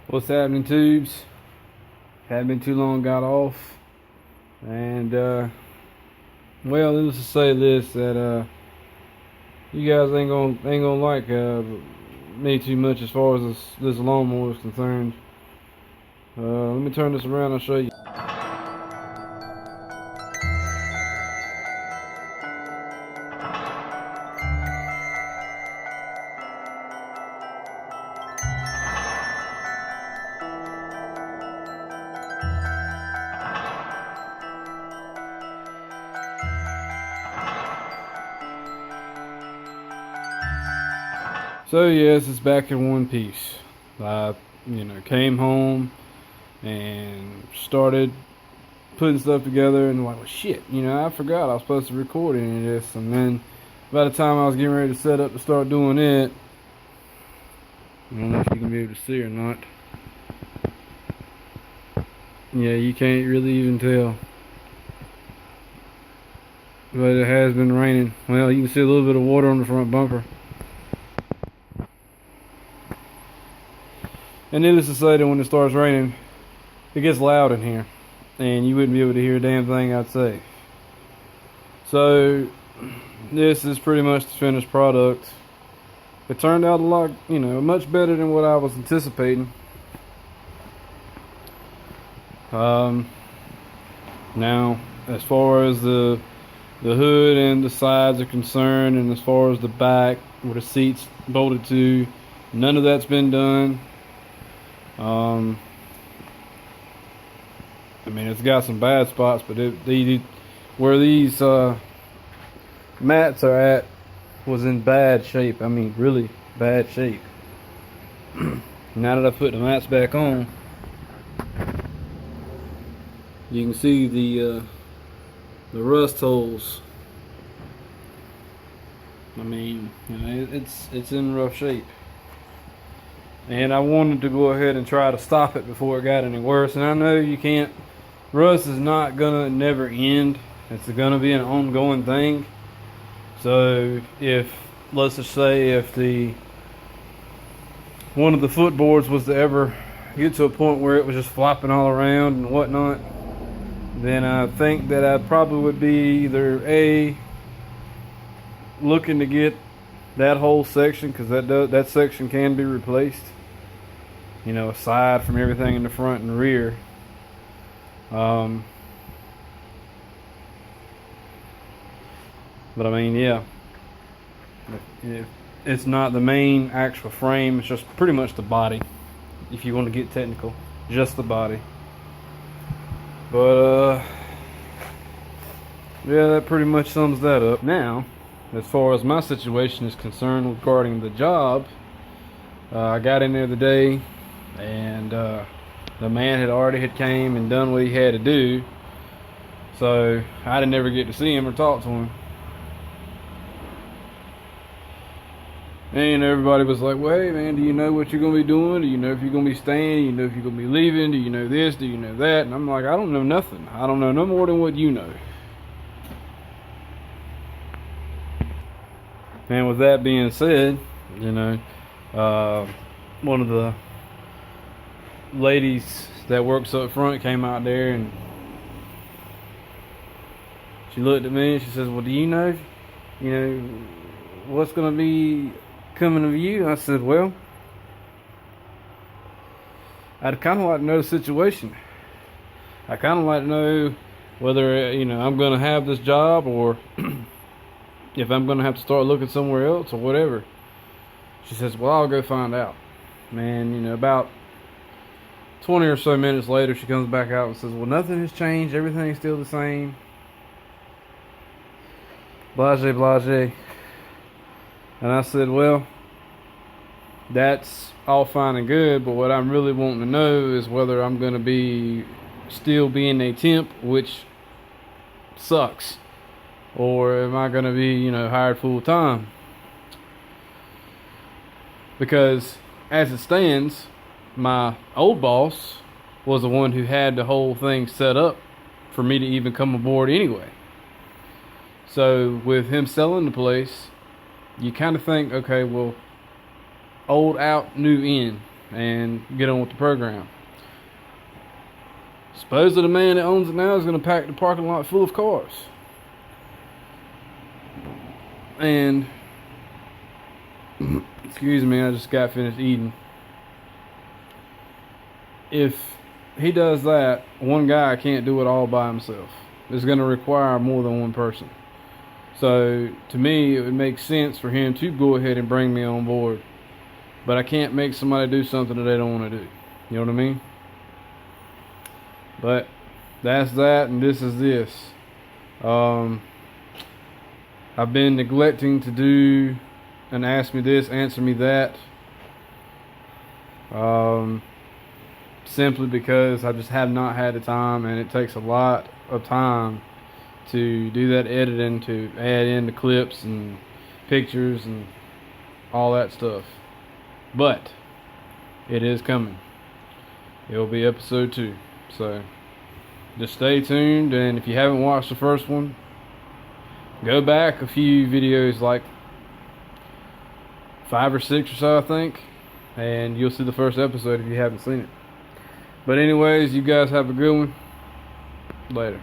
What's happening, tubes? Hadn't been too long, got off, and well, let's just say this: that you guys ain't gonna like me too much as far as this lawnmower is concerned. Let me turn this around. I'll show you. So yes, it's back in one piece. I, came home and started putting stuff together, and like, well, shit, I forgot I was supposed to record any of this. And then by the time I was getting ready to set up to start doing it, I don't know if you can be able to see or not. Yeah, you can't really even tell, but it has been raining. Well, you can see a little bit of water on the front bumper. And needless to say that when it starts raining, it gets loud in here, and you wouldn't be able to hear a damn thing I'd say. So this is pretty much the finished product. It turned out a lot, much better than what I was anticipating. Now, as far as the hood and the sides are concerned, and as far as the back where the seats bolted to, none of that's been done. I mean, it's got some bad spots, but where these mats are at was in bad shape. I mean, really bad shape. Now that I put the mats back on, you can see the rust holes. I mean, it's in rough shape. And I wanted to go ahead and try to stop it before it got any worse. And I know you can't. Rust is not gonna never end. It's gonna be an ongoing thing. So let's just say if one of the footboards was to ever get to a point where it was just flopping all around and whatnot, then I think that I probably would be either looking to get that whole section, because that section can be replaced, aside from everything in the front and rear. But I mean, yeah, it's not the main actual frame, it's just pretty much the body, if you want to get technical, just the body. But yeah, that pretty much sums that up. Now, as far as my situation is concerned regarding the job, I got in there today, and the man had came and done what he had to do, so I didn't ever get to see him or talk to him. And everybody was like, well, hey man, do you know what you're going to be doing? Do you know if you're going to be staying? Do you know if you're going to be leaving? Do you know this? Do you know that? And I'm like, I don't know nothing. I don't know no more than what you know. And with that being said, one of the ladies that works up front came out there, and she looked at me and she says, well, do you know what's going to be coming of you? I said, well, I'd kind of like to know the situation. I kind of like to know whether I'm going to have this job, or if I'm going to have to start looking somewhere else or whatever. She says, well, I'll go find out. Man, about 20 or so minutes later, she comes back out and says, well, nothing has changed. Everything's still the same. Blase, blase. And I said, well, that's all fine and good, but what I'm really wanting to know is whether I'm going to be still being a temp, which sucks, or am I going to be, hired full time? Because as it stands, my old boss was the one who had the whole thing set up for me to even come aboard anyway. So with him selling the place, you kind of think, okay, well, old out, new in. and get on with the program. Supposedly the man that owns it now is going to pack the parking lot full of cars. And, excuse me, I just got finished eating. If he does that, one guy can't do it all by himself. It's going to require more than one person. So, to me, it would make sense for him to go ahead and bring me on board. But I can't make somebody do something that they don't want to do. You know what I mean? But that's that, and this is this. I've been neglecting to do an ask me this, answer me that. Simply because I just have not had the time, and it takes a lot of time to do that editing, to add in the clips and pictures and all that stuff. But it is coming. It will be episode 2. So just stay tuned, and if you haven't watched the first one, go back a few videos, like 5 or 6 or so I think, and you'll see the first episode if you haven't seen it. But anyways, you guys have a good one. Later.